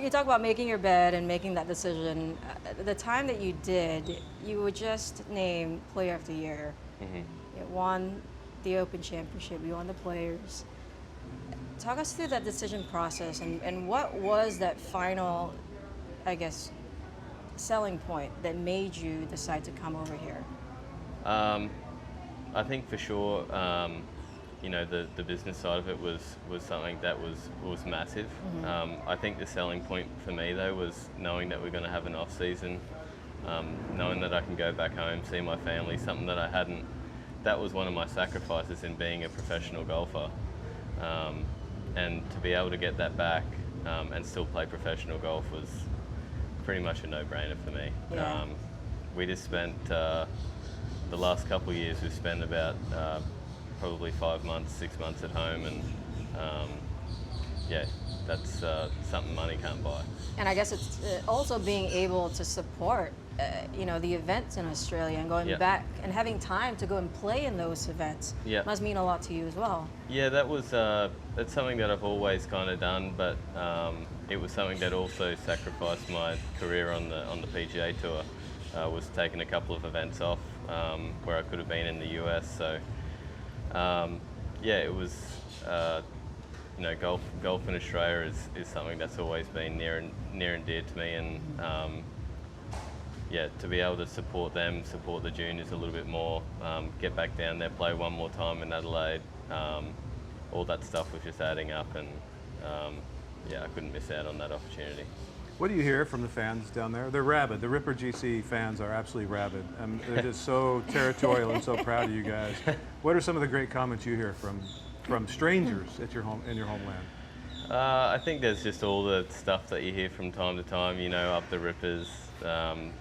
you talk about making your bed and making that decision. The time that you did, you were just named Player of the Year. You won the Open Championship. You won the Players. Talk us through that decision process and what was that final, I guess, selling point that made you decide to come over here? I think for sure, you know, the business side of it was something that was massive. I think the selling point for me though was knowing that we're going to have an off season, knowing that I can go back home, see my family, something that I hadn't. That was one of my sacrifices in being a professional golfer, and to be able to get that back and still play professional golf was pretty much a no-brainer for me. Yeah. We just spent the last couple of years, we've spent about probably 5 months, 6 months at home, and yeah, that's something money can't buy. And I guess it's also being able to support, you know, the events in Australia and going back and having time to go and play in those events must mean a lot to you as well. Yeah, that was that's something that I've always kind of done, but it was something that also sacrificed my career on the PGA Tour. Was taking a couple of events off where I could have been in the US. So yeah, it was you know, golf in Australia is something that's always been near and dear to me, and yeah, to be able to support them, support the juniors a little bit more, get back down there, play one more time in Adelaide, all that stuff was just adding up, and yeah, I couldn't miss out on that opportunity. What do you hear from the fans down there? They're rabid. The Ripper GC fans are absolutely rabid. They're just so territorial and so proud of you guys. What are some of the great comments you hear from strangers at your homeland? I think there's just all the stuff that you hear from time to time, you know, up the Rippers,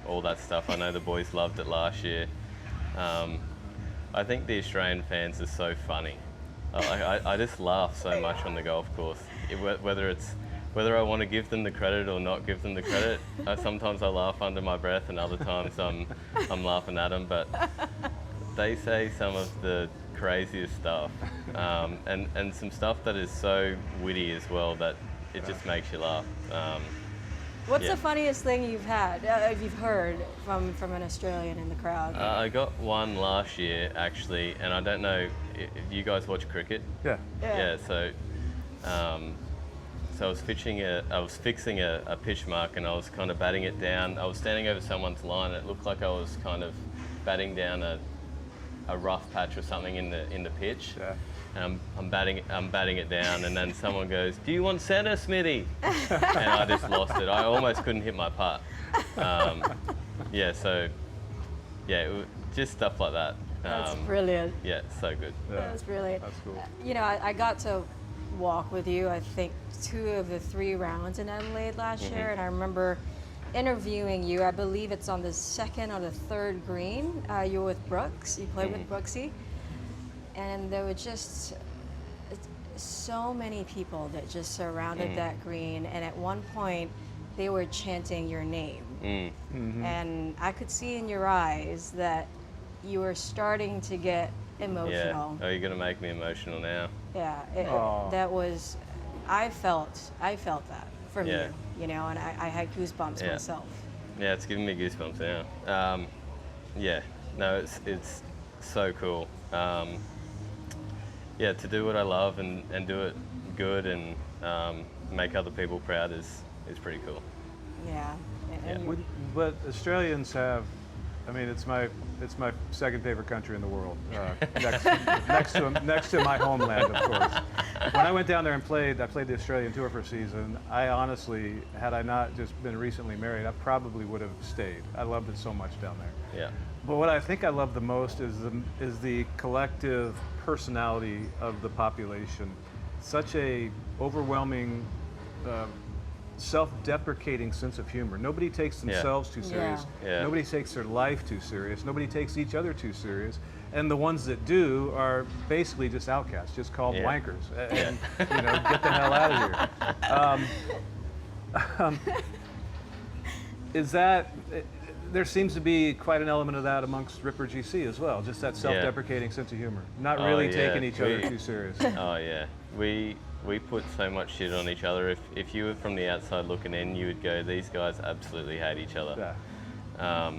all that stuff. I know the boys loved it last year. I think the Australian fans are so funny. I just laugh so much on the golf course, whether I want to give them the credit or not give them the credit. Sometimes I laugh under my breath, and other times I'm laughing at them. But they say some of the craziest stuff, and some stuff that is so witty as well that it just makes you laugh. What's the funniest thing you've heard from an Australian in the crowd? I got one last year actually, and I don't know if you guys watch cricket. Yeah. So I was fixing a pitch mark, and I was kind of batting it down. I was standing over someone's line, and it looked like I was kind of batting down a rough patch or something in the pitch. Yeah. And I'm batting it down, and then someone goes, "Do you want centre, Smithy?" And I just lost it. I almost couldn't hit my putt. Yeah, so yeah, just stuff like that. That's brilliant. Yeah, so good. Yeah. That's brilliant. That's cool. You know, I got to walk with you, I think, 2 of the 3 rounds in Adelaide last year, and I remember interviewing you. I believe it's on the 2nd or the 3rd green. You were with Brooks. You played with Brooksy, and there were just so many people that just surrounded that green, and at one point they were chanting your name, and I could see in your eyes that you were starting to get emotional. Yeah. Oh, you're gonna make me emotional now. Yeah, that was, I felt that from you, you know, and I had goosebumps myself. Yeah, it's giving me goosebumps now. Yeah, no, it's so cool. Yeah, to do what I love and do it good and make other people proud is pretty cool. Yeah. But Australians have, I mean, it's my second favorite country in the world, next to my homeland, of course. When I went down there and I played the Australian Tour for a season. I honestly, had I not just been recently married, I probably would have stayed. I loved it so much down there. Yeah. But what I think I love the most is the collective personality of the population. Such a overwhelming, self-deprecating sense of humor. Nobody takes themselves too serious. Yeah. Nobody takes their life too serious. Nobody takes each other too serious. And the ones that do are basically just outcasts, just called wankers. And you know, get the hell out of here. Is that? There seems to be quite an element of that amongst Ripper GC as well. Just that self-deprecating sense of humor, not really taking each other too serious. Oh yeah, we we put so much shit on each other. If you were from the outside looking in, you would go, these guys absolutely hate each other. Yeah.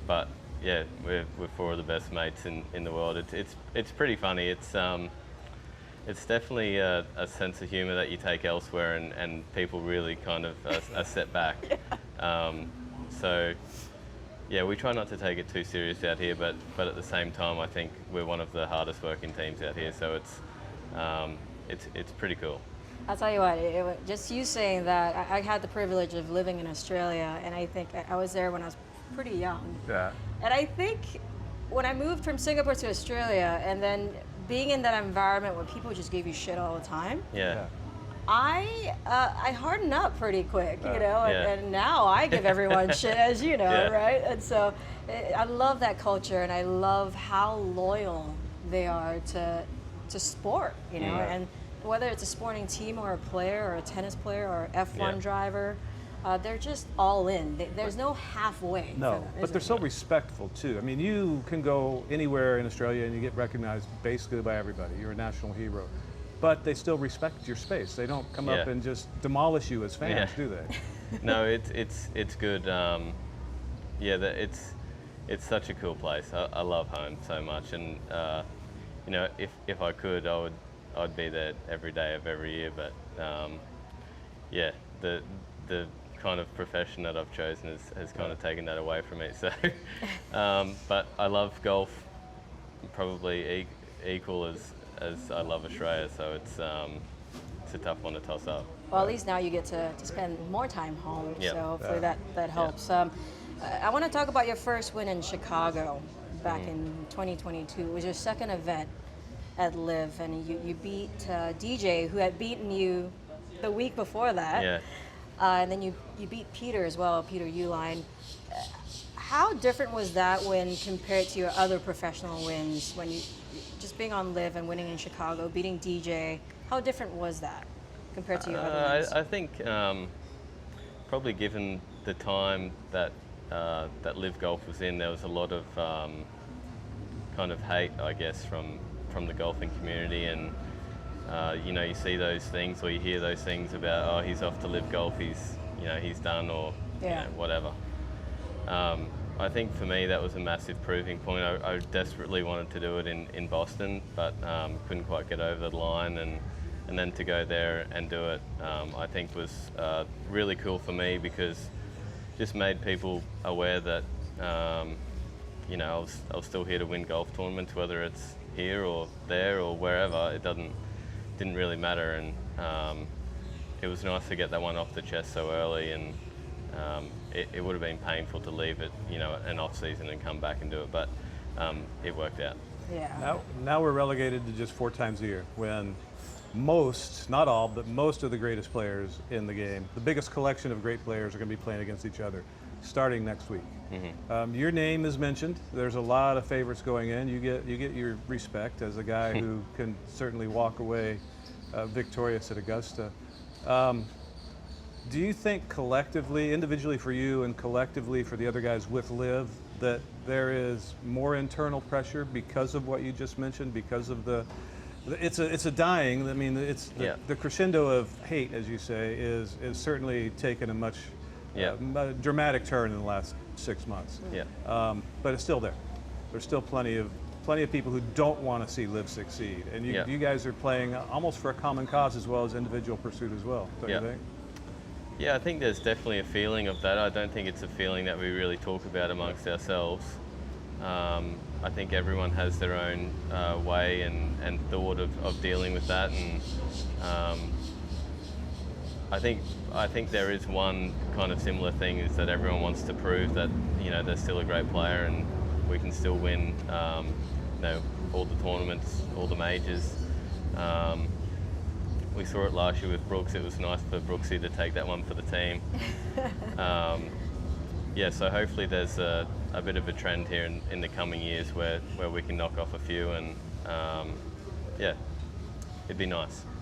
But yeah, we're four of the best mates in the world. It's pretty funny. It's definitely a sense of humor that you take elsewhere, and people really kind of are set back. So yeah, we try not to take it too serious out here, but at the same time, I think we're one of the hardest working teams out here. So it's pretty cool. I'll tell you what, just you saying that, I had the privilege of living in Australia, and I think I was there when I was pretty young. Yeah. And I think when I moved from Singapore to Australia, and then being in that environment where people just gave you shit all the time, Yeah. I hardened up pretty quick, you know, Yeah. and now I give everyone shit, as you know, Yeah. right? And so I love that culture, and I love how loyal they are to sport, you know, and whether it's a sporting team or a player or a tennis player or F1 driver, they're just all in. There's no halfway. No, for them, but is they're there? so respectful too. I mean, you can go anywhere in Australia and you get recognized basically by everybody. You're a national hero. But they still respect your space. They don't come up Yeah. and just demolish you as fans, Yeah. do they? No, it's good. It's such a cool place. I love home so much, and you know, if I could, I'd be there every day of every year. But yeah, the kind of profession that I've chosen has kind of taken that away from me. So, but I love golf, probably equal as I love Australia. So it's a tough one to toss up. Well, at least now you get to spend more time home, Yep. so hopefully that helps. I want to talk about your first win in Chicago back in 2022. It was your second event at LIV, and you beat DJ, who had beaten you the week before that. Yeah. And then you beat Peter as well, Peter Uline. How different was that when compared to your other professional wins, when you just being on LIV and winning in Chicago, beating DJ? How different was that compared to your other wins? I think probably given the time that LIV Golf was in, there was a lot of kind of hate, I guess, from the golfing community, and you know, you see those things or you hear those things about, oh, he's off to LIV Golf, he's done, or you know, whatever. I think for me that was a massive proving point. I desperately wanted to do it in Boston, but couldn't quite get over the line, and then to go there and do it, I think was really cool for me, because just made people aware that you know, I was still here to win golf tournaments, whether it's here or there or wherever. It didn't really matter, and it was nice to get that one off the chest so early, and it would have been painful to leave it, you know, an off season and come back and do it, but it worked out. Yeah. Now we're relegated to just 4 times a year, when most, not all, but most of the greatest players in the game, the biggest collection of great players, are going to be playing against each other starting next week. Your name is mentioned. There's a lot of favorites going in. You get your respect as a guy who can certainly walk away victorious at Augusta. Do you think collectively, individually for you and collectively for the other guys with LIV, that there is more internal pressure because of what you just mentioned, because of it's a dying, I mean, it's the crescendo of hate, as you say, is certainly taken a much dramatic turn in the last 6 months. But it's still there. There's still plenty of people who don't want to see LIV succeed, and you guys are playing almost for a common cause as well as individual pursuit as well, don't you think? Yeah, I think there's definitely a feeling of that. I don't think it's a feeling that we really talk about amongst ourselves. I think everyone has their own way and thought of dealing with that, and I think there is one kind of similar thing, is that everyone wants to prove that, you know, they're still a great player and we can still win, you know, all the tournaments, all the majors. We saw it last year with Brooks. It was nice for Brooksy to take that one for the team. Yeah, so hopefully there's a bit of a trend here in the coming years where we can knock off a few, and yeah, it'd be nice.